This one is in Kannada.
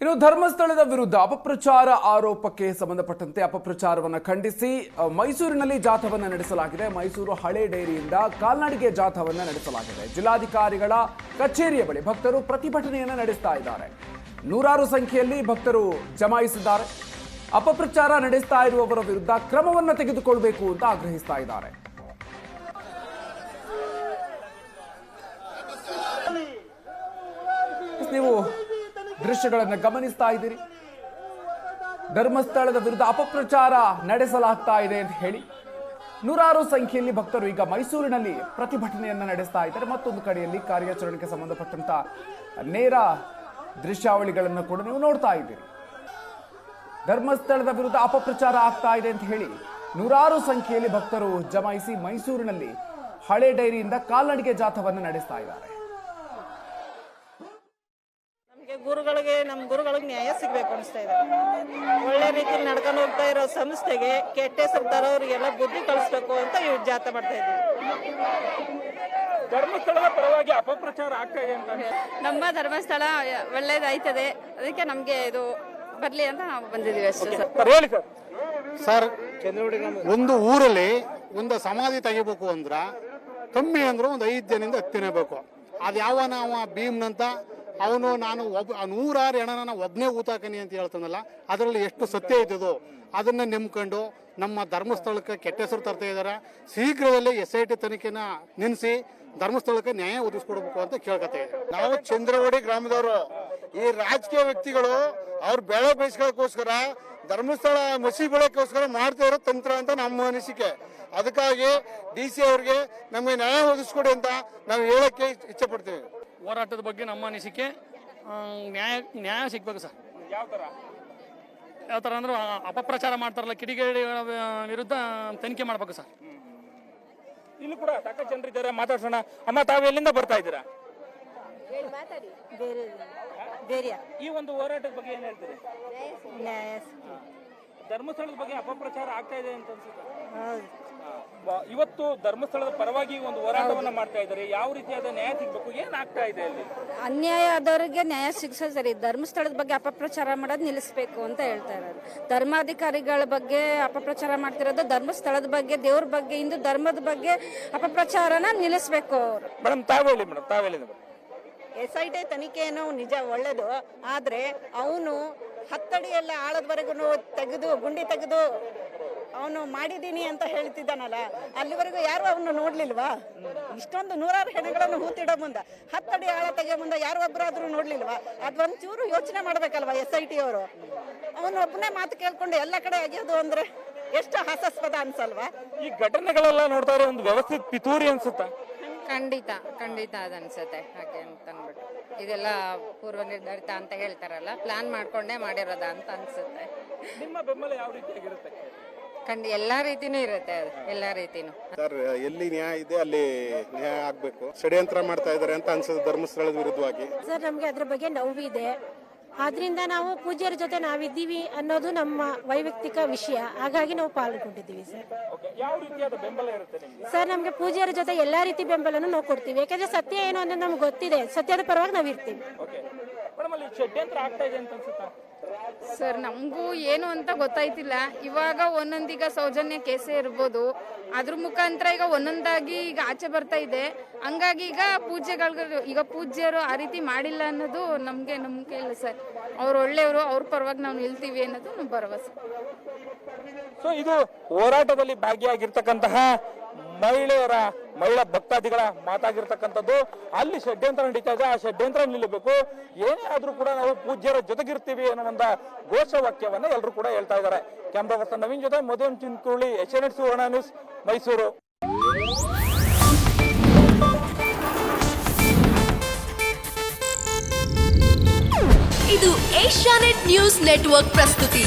ಇನ್ನು ಧರ್ಮಸ್ಥಳದ ವಿರುದ್ಧ ಅಪಪ್ರಚಾರ ಆರೋಪಕ್ಕೆ ಸಂಬಂಧಪಟ್ಟಂತೆ ಅಪಪ್ರಚಾರವನ್ನು ಖಂಡಿಸಿ ಮೈಸೂರಿನಲ್ಲಿ ಜಾಥಾವನ್ನು ನಡೆಸಲಾಗಿದೆ. ಮೈಸೂರು ಹಳೆ ಡೈರಿಯಿಂದ ಕಾಲ್ನಡಿಗೆ ಜಾಥಾವನ್ನು ನಡೆಸಲಾಗಿದೆ. ಜಿಲ್ಲಾಧಿಕಾರಿಗಳ ಕಚೇರಿಯ ಬಳಿ ಭಕ್ತರು ಪ್ರತಿಭಟನೆಯನ್ನು ನಡೆಸ್ತಾ ಇದ್ದಾರೆ. ನೂರಾರು ಸಂಖ್ಯೆಯಲ್ಲಿ ಭಕ್ತರು ಜಮಾಯಿಸಿದ್ದಾರೆ. ಅಪಪ್ರಚಾರ ನಡೆಸ್ತಾ ಇರುವವರ ವಿರುದ್ಧ ಕ್ರಮವನ್ನು ತೆಗೆದುಕೊಳ್ಳಬೇಕು ಅಂತ ಆಗ್ರಹಿಸ್ತಾ ಇದ್ದಾರೆ. ನೀವು ದೃಶ್ಯಗಳನ್ನು ಗಮನಿಸ್ತಾ ಇದ್ದೀರಿ. ಧರ್ಮಸ್ಥಳದ ವಿರುದ್ಧ ಅಪಪ್ರಚಾರ ನಡೆಸಲಾಗ್ತಾ ಇದೆ ಅಂತ ಹೇಳಿ ನೂರಾರು ಸಂಖ್ಯೆಯಲ್ಲಿ ಭಕ್ತರು ಈಗ ಮೈಸೂರಿನಲ್ಲಿ ಪ್ರತಿಭಟನೆಯನ್ನ ನಡೆಸ್ತಾ ಇದ್ದಾರೆ. ಮತ್ತೊಂದು ಕಡೆಯಲ್ಲಿ ಕಾರ್ಯಾಚರಣೆಗೆ ಸಂಬಂಧಪಟ್ಟಂತ ನೇರ ದೃಶ್ಯಾವಳಿಗಳನ್ನು ಕೂಡ ನೀವು ನೋಡ್ತಾ ಇದ್ದೀರಿ. ಧರ್ಮಸ್ಥಳದ ವಿರುದ್ಧ ಅಪಪ್ರಚಾರ ಆಗ್ತಾ ಇದೆ ಅಂತ ಹೇಳಿ ನೂರಾರು ಸಂಖ್ಯೆಯಲ್ಲಿ ಭಕ್ತರು ಜಮಾಯಿಸಿ ಮೈಸೂರಿನಲ್ಲಿ ಹಳೆ ಡೈರಿಯಿಂದ ಕಾಲ್ನಡಿಗೆ ಜಾಥಾವನ್ನು ನಡೆಸ್ತಾ ಇದ್ದಾರೆ. ನಮ್ಮ ಗುರುಗಳಿಗೆ ನ್ಯಾಯ ಸಿಗಬೇಕು ಅನಿಸ್ತಾ ಇದೆ. ಒಳ್ಳೆ ರೀತಿಯಲ್ಲಿ ನಡ್ಕೊಂಡು ಹೋಗ್ತಾ ಇರೋ ಸಂಸ್ಥೆಗೆ ಕೆಟ್ಟ ಹೆಸರು ತರೋರಿಗೆಲ್ಲ ಬುದ್ಧಿ ಕಳಿಸ್ಬೇಕು ಅಂತ ಇವ್ರು ಜಾಥಾ ಮಾಡ್ತಾ ಇದ್ದೀವಿ. ಧರ್ಮಸ್ಥಳದ ಪರವಾಗಿ ಅಪಪ್ರಚಾರ ಆಗ್ತಾ ಇದೆ ಅಂತ ನಮ್ಮ ಧರ್ಮಸ್ಥಳ ಒಳ್ಳೇದಾಯ್ತದೆ, ಅದಕ್ಕೆ ನಮ್ಗೆ ಇದು ಬರ್ಲಿ ಅಂತ ನಾವು ಬಂದಿದ್ದೀವಿ ಅಷ್ಟೇ ಸರ್. ಒಂದು ಊರಲ್ಲಿ ಒಂದು ಸಮಾಧಿ ತೆಗಿಬೇಕು ಅಂದ್ರ ಕಮ್ಮಿ ಅಂದ್ರೆ ಒಂದು 5 ಜನದಿಂದ 10 ಜನ ಬೇಕು. ಅದ್ಯಾವ ನಾವು ಭೀಮ್ನಂತ ಅವನು ನಾನು ನೂರಾರು ಹೆಣನ ಒಬ್ಬನೇ ಊತಾಕನಿ ಅಂತ ಹೇಳ್ತಾನಲ್ಲ, ಅದರಲ್ಲಿ ಎಷ್ಟು ಸತ್ಯ ಇದ್ದದು ಅದನ್ನ ನೆಮ್ಕೊಂಡು ನಮ್ಮ ಧರ್ಮಸ್ಥಳಕ್ಕೆ ಕೆಟ್ಟ ಹೆಸರು ತರ್ತಾ ಇದ್ದಾರೆ. ಶೀಘ್ರದಲ್ಲೇ SIT ತನಿಖೆನ ನಿಲ್ಲಿಸಿ ಧರ್ಮಸ್ಥಳಕ್ಕೆ ನ್ಯಾಯ ಒದಗಿಸ್ಕೊಡ್ಬೇಕು ಅಂತ ಕೇಳ್ಕೊತಾ ಇದ್ದಾರೆ. ನಾವು ಚಂದ್ರವಡಿ ಗ್ರಾಮದವರು. ಈ ರಾಜಕೀಯ ವ್ಯಕ್ತಿಗಳು ಅವ್ರ ಬೆಳೆ ಬೇಯಿಸ್ಕೊಳ್ಳೋಕ್ಕೋಸ್ಕರ ಧರ್ಮಸ್ಥಳ ಮಸಿ ಬೆಳಕೋಸ್ಕರ ಮಾಡ್ತಾ ಇರೋ ತಂತ್ರ ಅಂತ ನಮ್ಮ ಅನಿಸಿಕೆ. ಅದಕ್ಕಾಗಿ DC ಅವ್ರಿಗೆ ನಮಗೆ ನ್ಯಾಯ ಒದಗಿಸ್ಕೊಡಿ ಅಂತ ನಾವು ಹೇಳಕ್ಕೆ ಇಚ್ಛೆ ಪಡ್ತೀವಿ. ಹೋರಾಟದ ಬಗ್ಗೆ ನಮ್ಮ ಅನಿಸಿಕೆ ನ್ಯಾಯ ಸಿಗ್ಬೇಕು ಸರ್. ಯಾವ ತರ ಅಂದ್ರೆ ಅಪಪ್ರಚಾರ ಮಾಡ್ತಾರಲ್ಲ, ಕಿಡಿಗೇಡಿಗಳ ವಿರುದ್ಧ ತನಿಖೆ ಮಾಡ್ಬೇಕು ಸರ್. ಇಲ್ಲಿ ಕೂಡ ಸಾಕಷ್ಟು ಜನರಿದ್ದಾರೆ, ಮಾತಾಡ್ಸೋಣ. ಅಮ್ಮ, ತಾವು ಎಲ್ಲಿಂದ ಬರ್ತಾ ಇದ್ದೀರಾ? ಈ ಒಂದು ಹೋರಾಟದ ಬಗ್ಗೆ ಏನ್ ಹೇಳ್ತೀರಿ? ಧರ್ಮಸ್ಥಳದ ಬಗ್ಗೆ ಅಪಪ್ರಚಾರ ಆಗ್ತಾ ಇದೆ ಅಂತ ಅನ್ಸುತ್ತೆ. ಇವತ್ತು ಧರ್ಮಸ್ಥಳದ ಪರವಾಗಿ ಒಂದು ಹೋರಾಟವನ್ನ ಮಾಡ್ತಾ ಇದ್ದಾರೆ. ಯಾವ ರೀತಿಯಾದ ನ್ಯಾಯ ಸಿಗ್ಬೇಕು, ಏನ್ ಆಗ್ತಾ ಇದೆ ಅಲ್ಲಿ? ಅನ್ಯಾಯ ಆದವರಿಗೆ ನ್ಯಾಯ ಸಿಗ್ಸೋ ಸರಿ. ಧರ್ಮಸ್ಥಳದ ಬಗ್ಗೆ ಅಪಪ್ರಚಾರ ಮಾಡೋದು ನಿಲ್ಲಿಸಬೇಕು ಅಂತ ಹೇಳ್ತಾ ಇರೋದು. ಧರ್ಮಾಧಿಕಾರಿಗಳ ಬಗ್ಗೆ ಅಪಪ್ರಚಾರ ಮಾಡ್ತಿರೋದು, ಧರ್ಮಸ್ಥಳದ ಬಗ್ಗೆ, ದೇವ್ರ ಬಗ್ಗೆ, ಹಿಂದೂ ಧರ್ಮದ ಬಗ್ಗೆ ಅಪಪ್ರಚಾರನ ನಿಲ್ಲಿಸಬೇಕು ಅವರು. ಮೇಡಮ್, ತಾವು ಹೇಳಿ ಮೇಡಮ್, ತಾವೇಳಿ. SIT ತನಿಖೆಯನ್ನು ನಿಜ ಒಳ್ಳೇದು, ಆದ್ರೆ ಅವನು 10 ಅಡಿ ಎಲ್ಲ ಆಳದವರೆಗೂ ತೆಗೆದು ಗುಂಡಿ ತೆಗೆದು ಅವನು ಮಾಡಿದ್ದೀನಿ ಅಂತ ಹೇಳ್ತಿದ್ದಾನಲ್ಲ, ಅಲ್ಲಿವರೆಗೂ ಯಾರು ಅವನು ನೋಡ್ಲಿಲ್ವಾ? ಇಷ್ಟೊಂದು ನೂರಾರು ಹೆಣಗಳನ್ನು ಹೂತಿಡೋ ಮುಂದೆ 10 ಅಡಿ ಆಳ ತೆಗೆಯೋ ಮುಂದೆ ಯಾರು ಒಬ್ಬರಾದ್ರೂ ನೋಡ್ಲಿಲ್ವಾ? ಅದೊಂಚೂರು ಯೋಚನೆ ಮಾಡ್ಬೇಕಲ್ವಾ SIT ಅವರು? ಅವನೊಬ್ಬನೇ ಮಾತು ಕೇಳ್ಕೊಂಡು ಎಲ್ಲ ಕಡೆ ಆಗ್ಯೋದು ಅಂದ್ರೆ ಎಷ್ಟು ಹಾಸ್ಯಾಸ್ಪದ ಅನ್ಸಲ್ವಾ? ಈ ಘಟನೆಗಳೆಲ್ಲ ನೋಡ್ತಾ ಇರೋ ಒಂದು ವ್ಯವಸ್ಥಿತ ಪಿತೂರಿ ಅನ್ಸುತ್ತಾ? ಖಂಡಿತ ಅದನ್ಸುತ್ತೆ. ಹಾಗೆ ಅಂತ ಅಂದ್ಬಿಟ್ಟು ಇದೆಲ್ಲ ಪೂರ್ವ ನಿರ್ಧರಿತ ಅಂತ ಹೇಳ್ತಾರಲ್ಲ, ಪ್ಲಾನ್ ಮಾಡ್ಕೊಂಡೇ ಮಾಡಿರೋದ ಅಂತ ಅನ್ಸುತ್ತೆ. ನಿಮ್ಮ ಬೆಂಬಲ ಯಾವ ರೀತಿಯಾಗಿರುತ್ತೆ? ಎಲ್ಲಾ ರೀತಿನೂ ಇರುತ್ತೆ, ಅದು ಎಲ್ಲಾ ರೀತಿನೂ. ಸರ್, ಎಲ್ಲಿ ನ್ಯಾಯ ಇದೆ ಅಲ್ಲಿ ನ್ಯಾಯ ಆಗ್ಬೇಕು. ಷಡ್ಯಂತ್ರ ಮಾಡ್ತಾ ಇದ್ದಾರೆ ಅಂತ ಅನ್ಸುತ್ತೆ ಧರ್ಮಸ್ಥಳದ ವಿರುದ್ಧವಾಗಿ. ಸರ್, ನಮ್ಗೆ ಅದ್ರ ಬಗ್ಗೆ ನೋವಿದೆ. ಆದ್ರಿಂದ ನಾವು ಪೂಜ್ಯರ ಜೊತೆ ನಾವಿದ್ದೀವಿ ಅನ್ನೋದು ನಮ್ಮ ವೈಯಕ್ತಿಕ ವಿಷಯ. ಹಾಗಾಗಿ ನಾವು ಪಾಲ್ಗೊಂಡಿದ್ದೀವಿ ಸರ್. ಯಾವ ರೀತಿಯಾದ ಬೆಂಬಲ ಇರುತ್ತೆ ನಿಮಗೆ? ಸರ್, ನಮ್ಗೆ ಪೂಜ್ಯರ ಜೊತೆ ಎಲ್ಲಾ ರೀತಿ ಬೆಂಬಲನು ನಾವು ಕೊಡ್ತೀವಿ. ಯಾಕಂದ್ರೆ ಸತ್ಯ ಏನು ಅನ್ನೋದು ನಮ್ಗೆ ಗೊತ್ತಿದೆ. ಸತ್ಯದ ಪರವಾಗಿ ನಾವು ಇರ್ತೀವಿ. ಷಡ್ಯಂತ್ರ ಆಗ್ತಾ ಇದೆ ಅಂತ ಅನ್ಸುತ್ತಾ? ಸರ್, ನಮಗೂ ಏನು ಅಂತ ಗೊತ್ತಾಯ್ತಿಲ್ಲ. ಇವಾಗ ಒಂದೊಂದೀಗ ಸೌಜನ್ಯ ಕೇಸೇ ಇರ್ಬೋದು, ಅದ್ರ ಮುಖಾಂತರ ಈಗ ಒಂದೊಂದಾಗಿ ಈಗ ಆಚೆ ಬರ್ತಾ ಇದೆ. ಹಂಗಾಗಿ ಈಗ ಪೂಜ್ಯರು ಆ ರೀತಿ ಮಾಡಿಲ್ಲ ಅನ್ನೋದು ನಮ್ಗೆ ನಂಬಿಕೆ ಇಲ್ಲ ಸರ್. ಅವ್ರು ಒಳ್ಳೆಯವರು, ಅವ್ರ ಪರವಾಗಿ ನಾವು ನಿಲ್ತೀವಿ ಅನ್ನೋದು ನಮ್ಮ ಭರವಸೆ. ಸೊ ಇದು ಹೋರಾಟದಲ್ಲಿ ಭಾಗಿಯಾಗಿರ್ತಕ್ಕಂತಹ ಮಹಿಳಾ ಭಕ್ತಾದಿಗಳ ಮಾತಾಗಿರ್ತಕ್ಕಂಥದ್ದು. ಅಲ್ಲಿ ಷಡ್ಯಂತ್ರ ನಡೀತಾ ಇದೆ, ಆ ಷಡ್ಯಂತ್ರ ನಿಲ್ಲಬೇಕು. ಏನೇ ಆದ್ರೂ ಕೂಡ ನಾವು ಪೂಜ್ಯರ ಜೊತೆಗಿರ್ತೀವಿ ಅನ್ನೋ ಒಂದು ಘೋಷವಾಕ್ಯವನ್ನ ಎಲ್ಲರೂ ಕೂಡ ಹೇಳ್ತಾ ಇದ್ದಾರೆ. ಕ್ಯಾಮ್ರಾ ಪರ್ಸನ್ ನವೀನ್ ಜೊತೆ ಮಧುನ್ ಚಿಂಕುಳಿ, SNT ಸುವರ್ಣ ನ್ಯೂಸ್, ಮೈಸೂರು. ಇದು ಏಷ್ಯಾನೆಟ್ ನ್ಯೂಸ್ ನೆಟ್ವರ್ಕ್ ಪ್ರಸ್ತುತಿ.